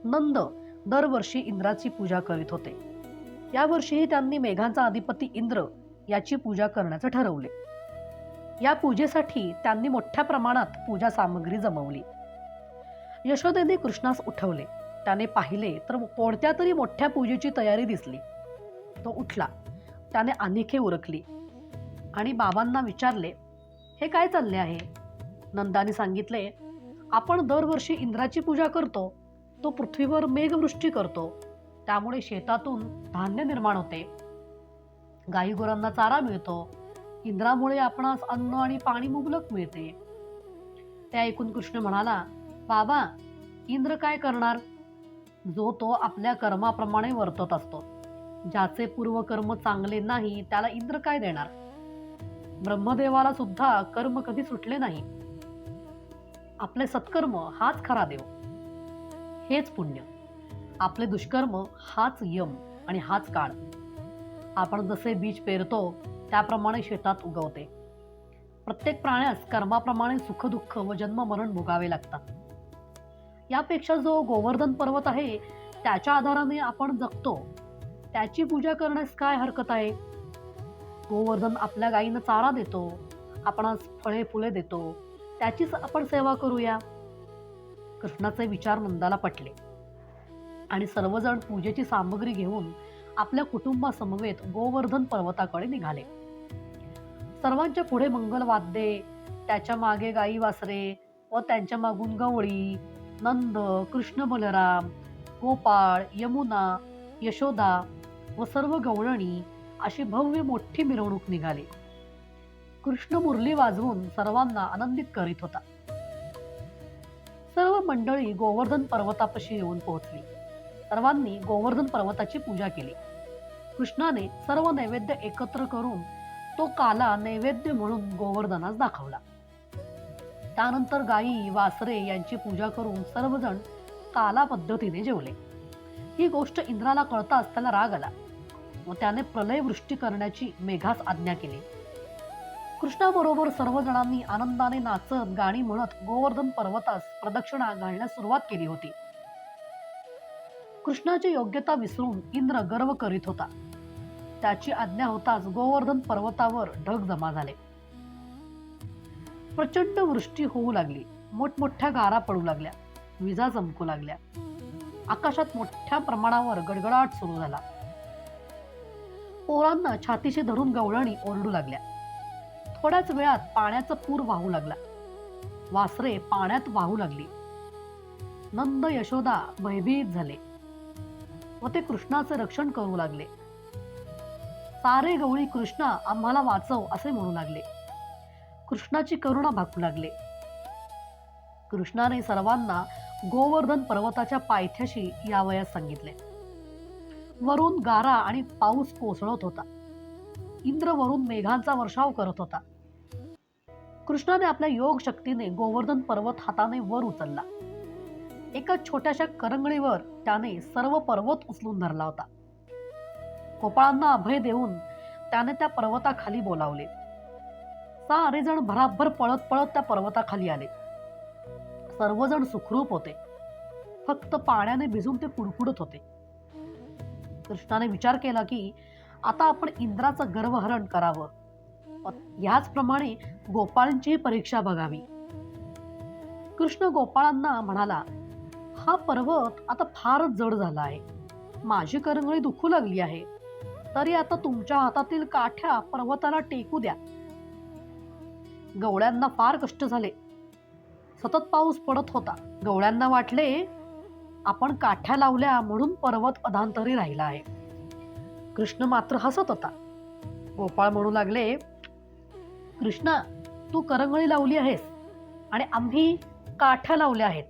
नंद दरवर्षी इंद्राची पूजा करीत होते. यावर्षीही त्यांनी मेघांचा अधिपती इंद्र याची पूजा करण्याचं ठरवले. या पूजेसाठी त्यांनी मोठ्या प्रमाणात पूजा सामग्री जमवली. यशोदेने कृष्णास उठवले. त्याने पाहिले तर कोणत्या तरी मोठ्या पूजेची तयारी दिसली. तो उठला. त्याने आनिखे उरकली आणि बाबांना विचारले, हे काय चालले आहे? नंदाने सांगितले, आपण दरवर्षी इंद्राची पूजा करतो. तो पृथ्वीवर मेघवृष्टी करतो. त्यामुळे शेतातून धान्य निर्माण होते. गाई गुरांना चारा मिळतो. इंद्रामुळे आपणास अन्न आणि पाणी मुबलक मिळते. ते ऐकून कृष्ण म्हणाला, बाबा, इंद्र काय करणार? जो तो आपल्या कर्माप्रमाणे वर्तत असतो. ज्याचे पूर्वकर्म चांगले नाही त्याला इंद्र काय देणार? ब्रह्मदेवाला सुद्धा कर्म कधी सुटले नाही. आपले सत्कर्म हाच खरा देव, हेच पुण्य. आपले दुष्कर्म हाच यम आणि हाच काळ. आपण जसे बीज पेरतो त्याप्रमाणे शेतात उगवते. प्रत्येक प्राण्यास कर्माप्रमाणे सुखदुःख व जन्म मरण भोगावे लागतात. यापेक्षा जो गोवर्धन पर्वत आहे त्याच्या आधाराने आपण जगतो, त्याची पूजा करण्यास काय हरकत आहे? गोवर्धन आपल्या गायींना चारा देतो, आपणास फळे फुले देतो, त्याचीच आपण सेवा करूया. कृष्णाचे विचार नंदाला पटले आणि सर्वजण पूजेची सामग्री घेऊन आपल्या कुटुंबासमवेत गोवर्धन पर्वताकडे निघाले. सर्वांच्या पुढे मंगलवाद्ये, त्याच्या मागे गाई वासरे व त्यांच्या मागून गवळी, नंद, कृष्ण बलराम, गोपाळ, यमुना, यशोदा व सर्व गवळणी अशी भव्य मोठी मिरवणूक निघाली. कृष्ण मुरली वाजवून सर्वांना आनंदित करीत होता. सर्व मंडळी गोवर्धन पर्वतापाशी येऊन पोहोचली. सर्वांनी गोवर्धन पर्वताची पूजा केली. कृष्णाने सर्व नैवेद्य एकत्र करून तो काला नैवेद्य म्हणून गोवर्धनास दाखवला. त्यानंतर गायी वासरे यांची पूजा करून सर्वजण काला पद्धतीने जेवले. ही गोष्ट इंद्राला कळताच त्याला राग आला व त्याने प्रलय वृष्टी करण्याची मेघास आज्ञा केली. कृष्णाबरोबर सर्वजणांनी आनंदाने नाचत गाणी म्हणत गोवर्धन पर्वतास प्रदक्षिणा घालण्यास सुरुवात केली होती. कृष्णाची योग्यता विसरून इंद्र गर्व करीत होता. त्याची आज्ञा होताच गोवर्धन पर्वतावर ढग जमा झाले. प्रचंड वृष्टी होऊ लागली. मोठमोठ्या गारा पडू लागल्या. विजा चमकू लागल्या. आकाशात मोठ्या प्रमाणावर गडगडाट सुरू झाला. पोरांना छातीशी धरून गवळणी ओरडू लागल्या. थोड्याच वेळात पाण्याचा पूर वाहू लागला. वासरे पाण्यात वाहू लागली. नंद यशोदा भयभीत झाले व ते कृष्णाचे रक्षण करू लागले. सारे गवळी, कृष्णा, आम्हाला वाचव असे म्हणू लागले. कृष्णाची करुणा भाकू लागले. कृष्णाने सर्वांना गोवर्धन पर्वताच्या पायथ्याशी यावयास सांगितले. वरून गारा आणि पाऊस कोसळत होता. इंद्र वरून मेघांचा वर्षाव करत होता. कृष्णाने आपल्या योग शक्तीने गोवर्धन पर्वत हाताने वर उचलला. एका छोट्याशा करंगळीवर त्याने सर्व पर्वत उचलून धरला होता. गोपाळांना अभय देऊन त्याने त्या पर्वताखाली बोलावले. सारे जण भराभर पळत पळत त्या पर्वताखाली आले. सर्वजण सुखरूप होते. फक्त पाण्याने भिजून ते पुडपुडत होते. कृष्णाने विचार केला की आता आपण इंद्राचं गर्वहरण करावं. याचप्रमाणे गोपाळांचीही परीक्षा बघावी. कृष्ण गोपाळांना म्हणाला, हा पर्वत आता फारच जड झाला आहे. माझी करंगळी दुखू लागली आहे. तरी आता तुमच्या हातातील काठ्या पर्वताला टेकू द्या. गवळ्यांना फार कष्ट झाले. सतत पाऊस पडत होता. गवळ्यांना वाटले आपण काठ्या लावल्या म्हणून पर्वत अधांतरी राहिला आहे. कृष्ण मात्र हसत होता. गोपाळ म्हणू लागले, कृष्णा, तू करंगळी लावली आहेस आणि आम्ही काठ्या लावल्या आहेत.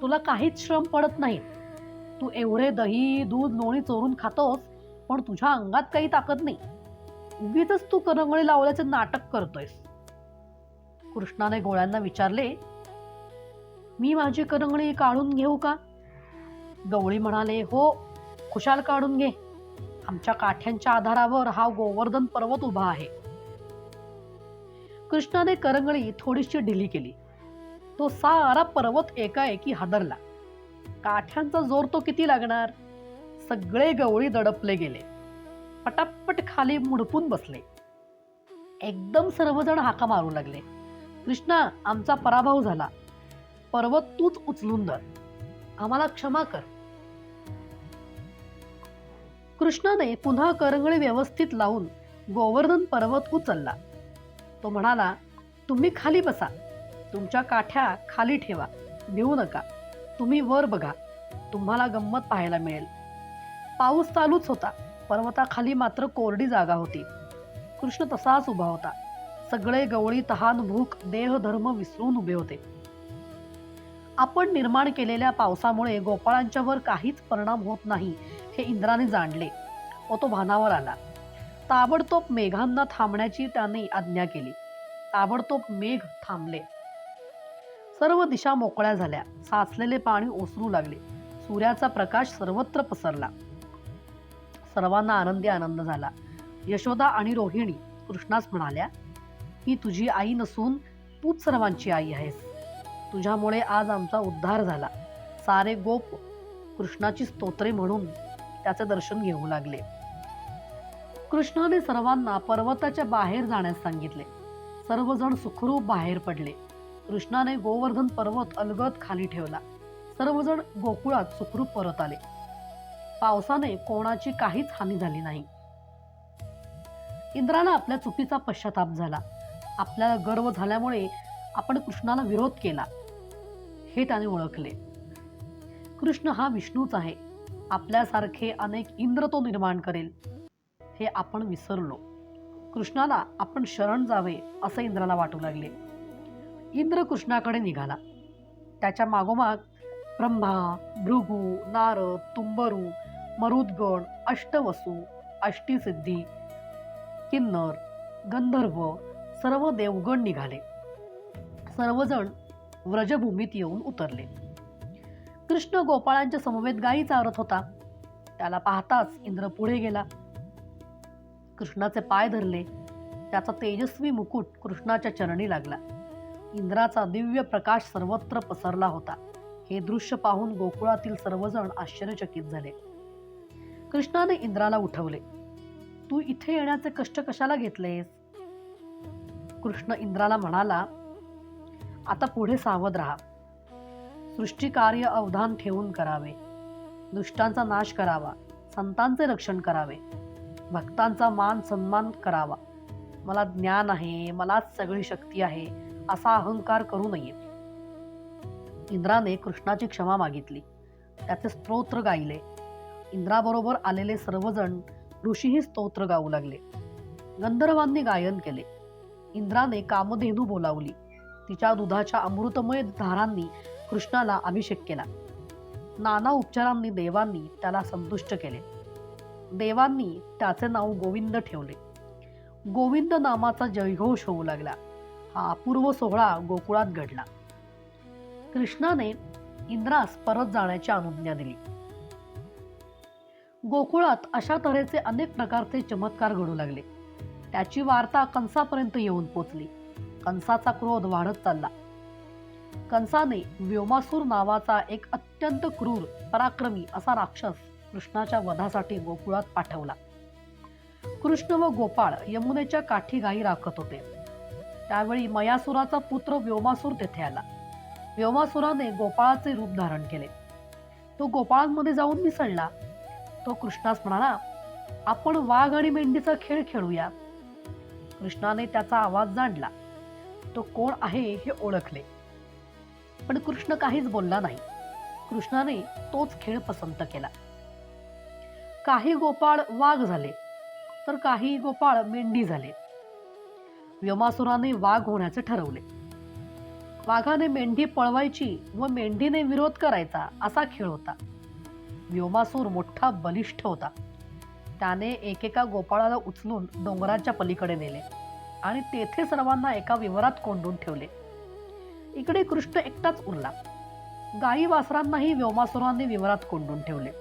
तुला काहीच श्रम पडत नाही. तू एवढे दही, दूध, लोणी चोरून खातोस, पण तुझ्या अंगात काही ताकद नाही. उगीच तू करंगळी लावल्याचे नाटक करतोयस. कृष्णाने गोळ्यांना विचारले, मी माझी करंगळी काढून घेऊ का? गवळी म्हणाले, हो, खुशाल काढून घे. आमच्या काठ्यांच्या आधारावर हा गोवर्धन पर्वत उभा आहे. कृष्णाने करंगळी थोडीशी ढिली केली. तो सारा पर्वत एकाएकी हादरला. काठ्यांचा जोर तो किती लागणार. सगळे गवळी दडपले गेले, पटापट खाली मुडपून बसले. एकदम सर्वजण हाका मारू लागले, कृष्णा, आमचा पराभव झाला. पर्वत तूच उचलून धर, आम्हाला क्षमा कर. कृष्णाने पुन्हा करंगळी व्यवस्थित लावून गोवर्धन पर्वत उचलला. तो म्हणाला, तुम्ही खाली बसा, तुमच्या काठ्या खाली ठेवा, भिवू नका. तुम्ही वर बघा, तुम्हाला गंमत पाहायला मिळेल. पाऊस चालूच होता. पर्वताखाली मात्र कोरडी जागा होती. कृष्ण तसाच उभा होता. सगळे गवळी तहान भूक देह धर्म विसरून उभे होते. आपण निर्माण केलेल्या पावसामुळे गोपाळांच्या वर काहीच परिणाम होत नाही हे इंद्राने जाणले व तो भानावर आला. ताबडतोब मेघांना थांबण्याची त्याने आज्ञा केली. ताबडतोब मेघ थांबले. सर्व दिशा मोकळ्या झाल्या. साचलेले पाणी ओसरू लागले. सूर्याचा प्रकाश सर्वत्र पसरला. सर्वांना आनंदी आनंद झाला. यशोदा आणि रोहिणी कृष्णास म्हणाल्या, ही तुझी आई नसून तूच सर्वांची आई आहेस. तुझ्यामुळे आज आमचा उद्धार झाला. सारे गोप कृष्णाची स्तोत्रे म्हणून त्याचे दर्शन घेऊ लागले. कृष्णाने सर्वांना पर्वताच्या बाहेर जाण्यास सांगितले. सर्वजण सुखरूप बाहेर पडले. कृष्णाने गोवर्धन पर्वत अलगद खाली ठेवला. सर्वजण गोकुळात सुखरूप परत आले. पावसाने कोणाची काहीच हानी झाली नाही. इंद्राला आपल्या चुकीचा पश्चाताप झाला. आपल्याला गर्व झाल्यामुळे आपण कृष्णाला विरोध केला हे त्याने ओळखले. कृष्ण हा विष्णूच आहे. आपल्यासारखे अनेक इंद्र तो निर्माण करेल हे आपण विसरलो. कृष्णाला आपण शरण जावे असे इंद्राला वाटू लागले. इंद्र कृष्णाकडे निघाला. त्याच्या मागोमाग ब्रह्मा, भृगु, नारद, तुंबरू, मरुद्गण, अष्टवसू, अष्टीसिद्धी, किन्नर, गंधर्व सर्व देवगण निघाले. सर्वजण व्रजभूमीत येऊन उतरले. कृष्ण गोपाळांच्या समवेत गायी चारत होता. त्याला पाहताच इंद्र पुढे गेला. कृष्णाचे पाय धरले. त्याचा तेजस्वी मुकुट कृष्णाच्या चरणी लागला. इंद्राचा दिव्य प्रकाश सर्वत्र पसरला होता. हे दृश्य पाहून गोकुळातील सर्वजण आश्चर्यचकित झाले. कृष्णाने इंद्राला उठवले. तू इथे येण्याचे कष्ट कशाला घेतलेस? कृष्ण इंद्राला म्हणाला, आता पुढे सावध राहा. सृष्टी कार्य अवधान ठेवून करावे. दुष्टांचा नाश करावा. संतांचे रक्षण करावे. भक्तांचा मान सन्मान करावा. मला ज्ञान आहे, मलाच सगळी शक्ती आहे असा अहंकार करू नये. इंद्राने कृष्णाची क्षमा मागितली. त्याचे स्तोत्र गायले. इंद्राबरोबर आलेले सर्वजण ऋषीही स्तोत्र गाऊ लागले. गंधर्वांनी गायन केले. इंद्राने कामधेनू बोलावली. तिच्या दुधाच्या अमृतमय धारांनी कृष्णाला अभिषेक केला. नाना उपचारांनी देवांनी त्याला संतुष्ट केले. देवांनी त्याचे नाव गोविंद ठेवले. गोविंद नामाचा जयघोष होऊ लागला. हा अपूर्व सोहळा गोकुळात घडला. कृष्णाने इंद्रास परत जाण्याची अनुज्ञा दिली. गोकुळात अशा तऱ्हेचे अनेक प्रकारचे चमत्कार घडू लागले. त्याची वार्ता कंसापर्यंत येऊन पोचली. कंसाचा क्रोध वाढत चालला. कंसाने व्योमासूर नावाचा एक अत्यंत क्रूर पराक्रमी असा राक्षस कृष्णाच्या वधासाठी गोकुळात पाठवला. कृष्ण व गोपाळ यमुनेच्या काठी गायी राखत होते. त्यावेळी मयासुराचा पुत्र व्योमासूर तेथे आला. व्योमासुराने गोपाळाचे रूप धारण केले. तो गोपाळांमध्ये जाऊन मिसळला. तो कृष्णास म्हणाला, आपण वाघ आणि मेंढीचा खेळ खेळूया. कृष्णाने त्याचा आवाज जाणला. तो कोण आहे हे ओळखले. पण कृष्ण काहीच बोलला नाही. कृष्णाने तोच खेळ पसंत केला. काही गोपाळ वाघ झाले तर काही गोपाळ मेंढी झाले. व्योमासुराने वाघ होण्याचे ठरवले. वाघाने मेंढी पळवायची व मेंढीने विरोध करायचा असा खेळ होता. व्योमासूर मोठा बलिष्ठ होता. त्याने एकेका गोपाळाला उचलून डोंगराच्या पलीकडे नेले आणि तेथे सर्वांना एका विवरात कोंडून ठेवले. इकडे कृष्ण एकटाच उरला. गायी वासरांनाही व्योमासुराने विवरात कोंडून ठेवले.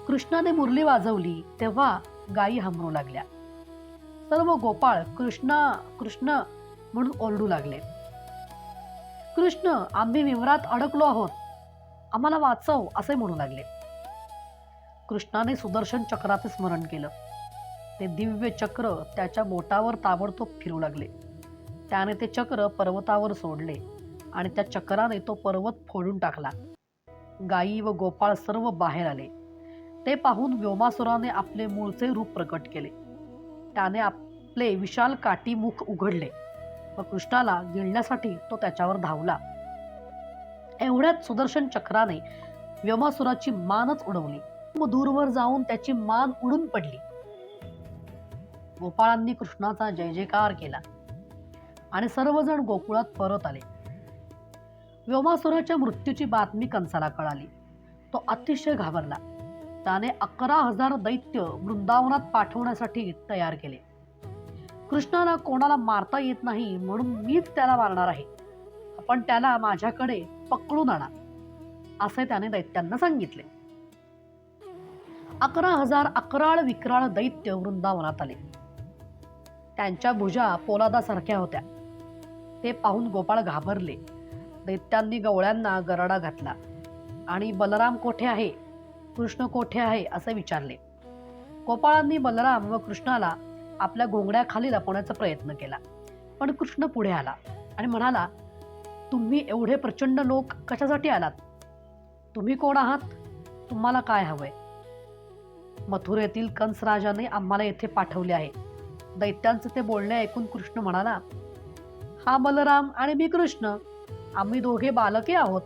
कृष्णाने मुरली वाजवली तेव्हा गायी हमरू लागल्या. सर्व गोपाळ कृष्ण कृष्ण म्हणून ओरडू लागले. कृष्ण, आम्ही विवरात अडकलो आहोत. आम्हाला वाचव असे म्हणू लागले. कृष्णाने सुदर्शन चक्राचे स्मरण केलं. ते दिव्य चक्र त्याच्या बोटावर ताबडतोब फिरू लागले. त्याने ते चक्र पर्वतावर सोडले आणि त्या चक्राने तो पर्वत फोडून टाकला. गायी व गोपाळ सर्व बाहेर आले. ते पाहून व्योमासुराने आपले मूळचे रूप प्रकट केले. त्याने आपले विशाल काठी मुख उघडले व कृष्णाला गिळण्यासाठी तो त्याच्यावर धावला. एवढ्यात सुदर्शन चक्राने व्योमासुराची मानच उडवली व दूरवर जाऊन त्याची मान उडून पडली. गोपाळांनी कृष्णाचा जय जयकार केला आणि सर्वजण गोकुळात परत आले. व्योमासुराच्या मृत्यूची बातमी कंसाला कळाली. तो अतिशय घाबरला. त्याने 11,000 दैत्य वृंदावनात पाठवण्यासाठी तयार केले. कृष्णाला कोणाला मारता येत नाही म्हणून मीच त्याला मारणार आहे. आपण त्याला माझ्याकडे पकडून आणा असे त्याने दैत्यांना सांगितले. 11,000 अकराळ विक्राळ दैत्य वृंदावनात आले. त्यांच्या भुजा पोलादासारख्या होत्या. ते पाहून गोपाळ घाबरले. दैत्यांनी गवळ्यांना गराडा घातला आणि बलराम कोठे आहे, कृष्ण कोठे आहे असे विचारले. गोपाळांनी बलराम व कृष्णाला आपल्या घोंगड्याखाली लपवण्याचा प्रयत्न केला, पण कृष्ण पुढे आला आणि म्हणाला, तुम्ही एवढे प्रचंड लोक कशासाठी आलात? तुम्ही कोण आहात? तुम्हाला काय हवंय? मथुरेतील कंसराजाने आम्हाला येथे पाठवले आहे. दैत्यांचे ते बोलणे ऐकून कृष्ण म्हणाला, हा बलराम आणि मी कृष्ण, आम्ही दोघे बालके आहोत.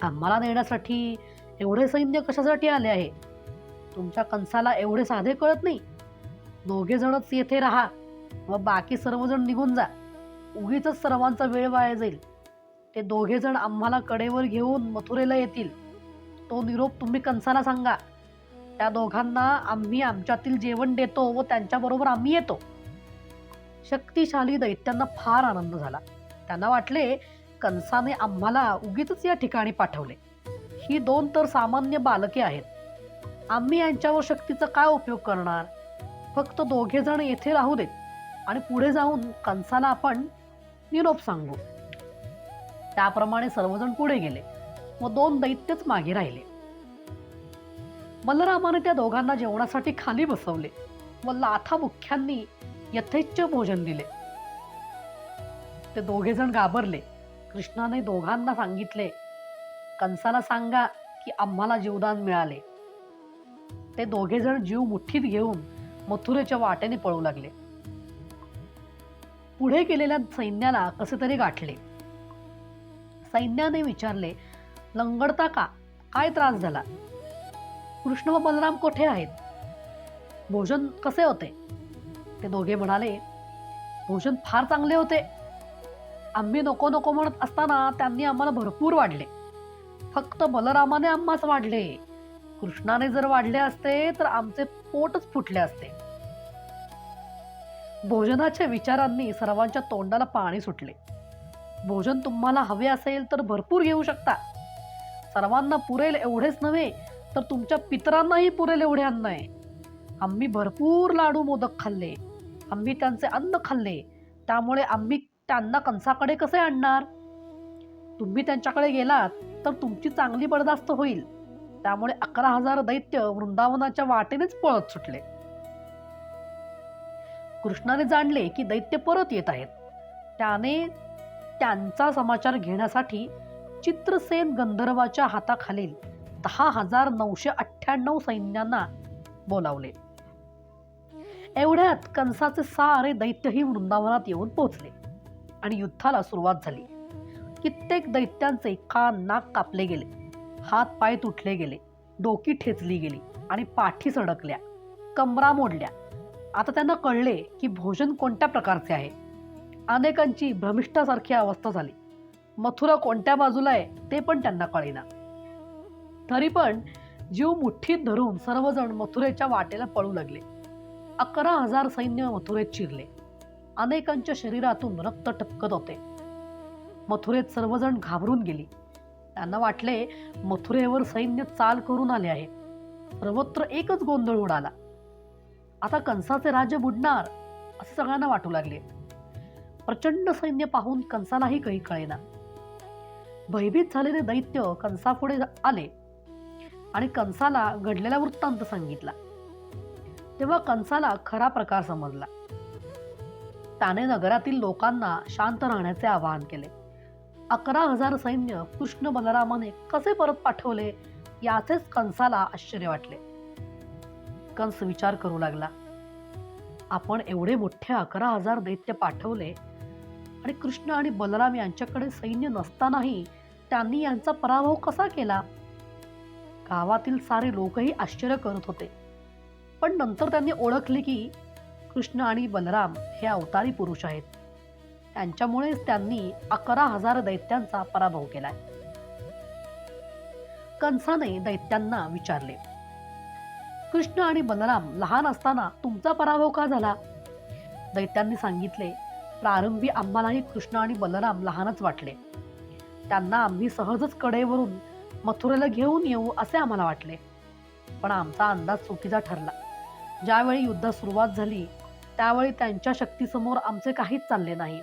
आम्हाला नेण्यासाठी एवढे सैन्य कशासाठी आले आहे? तुमच्या कंसाला एवढे साधे कळत नाही? दोघे जणच येथे राहा व बाकी सर्वजण निघून जा. उगीच सर्वांचा वेळ वाया जाईल. ते दोघे जण आम्हाला कडेवर घेऊन मथुरेला येतील. तो निरोप तुम्ही कंसाला सांगा. त्या दोघांना आम्ही आमच्यातील जेवण देतो व त्यांच्याबरोबर आम्ही येतो. शक्तिशाली दैत्यांना फार आनंद झाला. त्यांना वाटले, कंसाने आम्हाला उगीच या ठिकाणी पाठवले. ही 2 तर सामान्य बालके आहेत. आम्ही यांच्यावर शक्तीचा काय उपयोग करणार? फक्त दोघे जण येथे राहू देत आणि पुढे जाऊन कंसाला आपण निरोप सांगू. त्याप्रमाणे सर्वजण पुढे गेले व 2 दैत्यच मागे राहिले. बलरामाने त्या दोघांना जेवणासाठी खाली बसवले व लाथाबुख्यांनी यथेच्छ भोजन दिले. ते दोघे जण घाबरले. कृष्णाने दोघांना सांगितले, कंसाला सांगा की आम्हाला जीवदान मिळाले. ते दोघे जण जीव मुठ्ठीत घेऊन मथुरेच्या वाटेने पळू लागले. पुढे गेलेल्या सैन्याला कसे तरी गाठले. सैन्याने विचारले, लंगडता का? काय त्रास झाला? कृष्ण व बलराम कोठे आहेत? भोजन कसे होते? ते दोघे म्हणाले, भोजन फार चांगले होते. आम्ही नको नको म्हणत असताना त्यांनी आम्हाला भरपूर वाढले. फक्त बलरामाने आम्हाच वाढले. कृष्णाने जर वाढले असते तर आमचे पोटच फुटले असते. भोजनाच्या विचारांनी सर्वांच्या तोंडाला पाणी सुटले. भोजन तुम्हाला हवे असेल तर भरपूर घेऊ शकता. सर्वांना पुरेल एवढेच नव्हे तर तुमच्या पितरांनाही पुरेल एवढे अन्न आहे. आम्ही भरपूर लाडू मोदक खाल्ले. आम्ही त्यांचे अन्न खाल्ले. त्यामुळे आम्ही त्यांना कंसाकडे कसे आणणार? तुम्ही त्यांच्याकडे गेलात तर तुमची चांगली बडदास्त होईल. त्यामुळे 11,000 दैत्य वृंदावनाच्या वाटेनेच पळत सुटले. कृष्णाने जाणले की दैत्य परत येत आहेत. त्याने त्यांचा समाचार घेण्यासाठी चित्रसेन गंधर्वाच्या हाताखालील 10,998 सैन्यांना बोलावले. एवढ्यात कंसाचे सारे दैत्यही वृंदावनात येऊन पोहोचले आणि युद्धाला सुरुवात झाली. कित्येक दैत्यांचे कान नाक कापले गेले, हात पाय तुटले गेले, डोकी ठेचली गेली आणि पाठी सडकल्या, कमरा मोडल्या. आता त्यांना कळले की भोजन कोणत्या प्रकारचे आहे. अनेकांची भ्रमिष्ठासारखी अवस्था झाली. मथुरा कोणत्या बाजूला आहे ते पण त्यांना कळेना. तरी पण जीव मुठ्ठीत धरून सर्वजण मथुरेच्या वाटेला पळू लागले. 11,000 सैन्य मथुरेत शिरले. अनेकांच्या शरीरातून रक्त टपकत होते. मथुरेत सर्वजण घाबरून गेली. त्यांना वाटले मथुरेवर सैन्य चाल करून आले आहे. सर्वत्र एकच गोंधळ उडाला. आता कंसाचे राज्य बुडणार असे सगळ्यांना वाटू लागले. प्रचंड सैन्य पाहून कंसालाही काही कळेना. भयभीत झालेले दैत्य कंसापुढे आले आणि कंसाला घडलेला वृत्तांत सांगितला. तेव्हा कंसाला खरा प्रकार समजला. त्याने नगरातील लोकांना शांत राहण्याचे आवाहन केले. 11,000 सैन्य कृष्ण बलरामाने कसे परत पाठवले याचेच कंसाला आश्चर्य वाटले. कंस विचार करू लागला, आपण एवढे मोठे 11,000 दैत्य पाठवले आणि कृष्ण आणि बलराम यांच्याकडे सैन्य नसतानाही त्यांनी यांचा पराभव कसा केला? गावातील सारे लोकही आश्चर्य करत होते. पण नंतर त्यांनी ओळखले की कृष्ण आणि बलराम हे अवतारी पुरुष आहेत. त्यांच्यामुळेच त्यांनी 11,000 दैत्यांचा पराभव केलाय. कंसाने दैत्यांना विचारले, कृष्ण आणि बलराम लहान असताना तुमचा पराभव का झाला? दैत्यांनी सांगितले, प्रारंभी आम्हालाही कृष्ण आणि बलराम लहानच वाटले. त्यांना आम्ही सहजच कडेवरून मथुरेला घेऊन येऊ असे आम्हाला वाटले. पण आमचा अंदाज चुकीचा ठरला. ज्यावेळी युद्धास सुरुवात झाली त्यावेळी त्यांच्या शक्तीसमोर आमचे काहीच चालले नाही.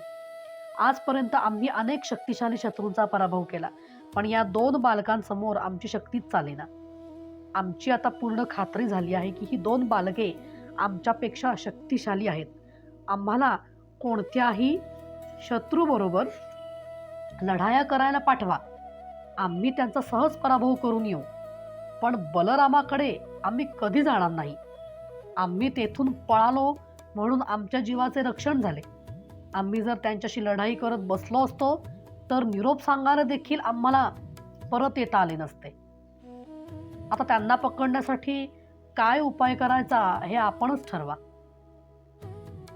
आजपर्यंत आम्ही अनेक शक्तिशाली शत्रूंचा पराभव केला, पण या 2 बालकांसमोर आमची शक्तीच चालेना. आमची आता पूर्ण खात्री झाली आहे की ही 2 बालके आमच्यापेक्षा शक्तिशाली आहेत. आम्हाला कोणत्याही शत्रूबरोबर लढाया करायला पाठवा, आम्ही त्यांचा सहज पराभव करून येऊ. पण बलरामाकडे आम्ही कधी जाणार नाही. आम्ही तेथून पळालो म्हणून आमच्या जीवाचे रक्षण झाले. आम्ही जर त्यांच्याशी लढाई करत बसलो असतो तर निरोप सांगायला देखील आम्हाला परत येता आले नसते. आता त्यांना पकडण्यासाठी काय उपाय करायचा हे आपणच ठरवा.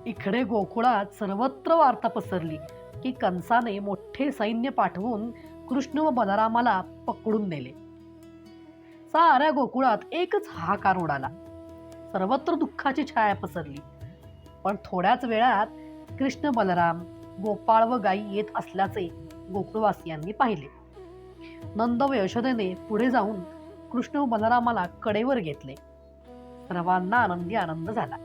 इकडे गोकुळात सर्वत्र वार्ता पसरली की कंसाने मोठे सैन्य पाठवून कृष्ण व बलरामाला पकडून नेले. साऱ्या गोकुळात एकच हाहाकार उडाला. सर्वत्र दुःखाची छाया पसरली. पण थोड्याच वेळात कृष्ण बलराम गोपाळ व गायी येत असल्याचे गोकुळवासियांनी पाहिले. नंद व यशोदेने पुढे जाऊन कृष्ण व बलरामाला कडेवर घेतले. सर्वांना आनंदी आनंद झाला.